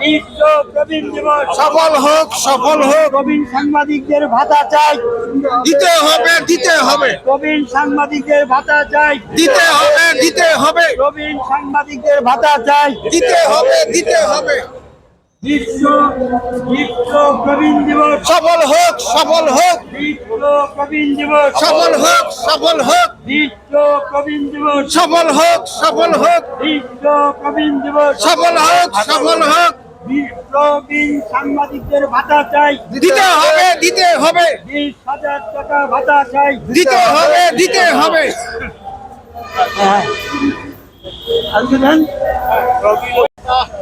বিশ্ব প্রবীণ দিবস সফল হোক, সফল হোক। প্রবীণ সাংবাদিকদের ভাতা চাই, দিতে হবে, দিতে হবে, প্রবীণ সাংবাদিকদের ভাতা চাই, দিতে হবে, দিতে হবে, প্রবীণ সাংবাদিকদের ভাতা চাই, দিতে হবে, দিতে হবে। বিশ্ব বিশ্ব প্রবীণ দিবস সফল হোক, সফল হোক, বিশ্ব প্রবীণ দিবস সফল হোক, সফল হোক, বিশ্ব প্রবীণ দিবস সফল হোক, সফল হোক, বিশ্ব প্রবীণ দিবস সফল হোক, সফল হোক। প্রবীণ সাংবাদিকদের ভাতা চাই, দিতে হবে, দিতে হবে, 20,000 টাকা ভাতা চাই, দিতে হবে, দিতে হবে।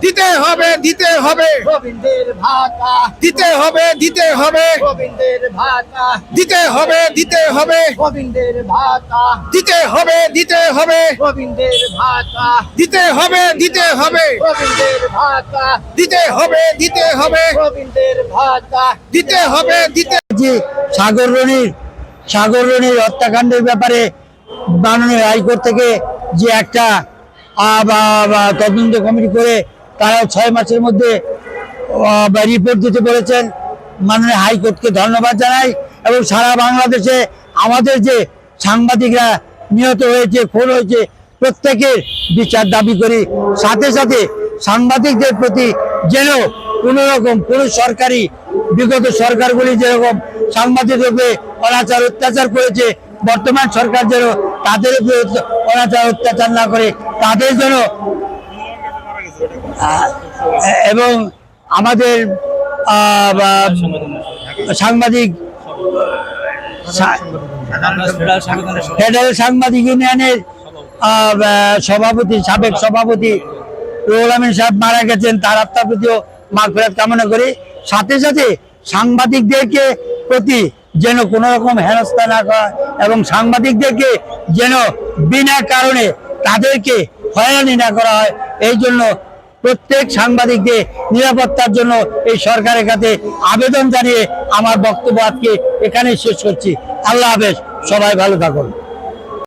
দিতে হবে, দিতে হবে, প্রবীণদের ভাতা, দিতে হবে, দিতে হবে, প্রবীণদের ভাতা, দিতে হবে, দিতে হবে, প্রবীণদের ভাতা, দিতে হবে, দিতে হবে, প্রবীণদের ভাতা, দিতে হবে, দিতে হবে, প্রবীণদের ভাতা, দিতে হবে, দিতে হবে, প্রবীণদের ভাতা, দিতে হবে, দিতে। যে সাগর রনির হত্যাকাণ্ডের ব্যাপারে মাননীয় হাইকোর্ট থেকে যে একটা তদন্ত কমিটি করে তারা 6 মাসের মধ্যে রিপোর্ট দিতে বলেছেন। মাননীয় হাইকোর্টকে ধন্যবাদ জানাই এবং সারা বাংলাদেশে আমাদের যে সাংবাদিকরা নিহত হয়েছে, খুন হয়েছে, প্রত্যেকের বিচার দাবি করি। সাথে সাথে সাংবাদিকদের প্রতি যেন কোনো রকম কোনো সরকারি বিগত সরকারগুলি যেরকম সাংবাদিকদের উপরে অনাচার অত্যাচার করেছে, বর্তমান সরকার যেন তাদের উপরে অনাচার অত্যাচার না করে, তাদের জন্য এবং আমাদের সাংবাদিক ফেডারেল সাংবাদিক ইউনিয়নের সভাপতি, সাবেক সভাপতি রুহুল আমিন সাহেব মারা গেছেন, তার আত্মার প্রতিও মাগফিরাত কামনা করি। সাথে সাথে সাংবাদিকদেরকে প্রতি যেন কোনো রকম হেনস্থা না করা এবং সাংবাদিকদেরকে যেন বিনা কারণে তাদেরকে হয়রানি না করা হয়, এই জন্য প্রত্যেক সাংবাদিকদের নিরাপত্তার জন্য এই সরকারের কাছে আবেদন জানিয়ে আমার বক্তব্য আজকে এখানেই শেষ করছি। আল্লাহ হাফেজ, সবাই ভালো থাকুন।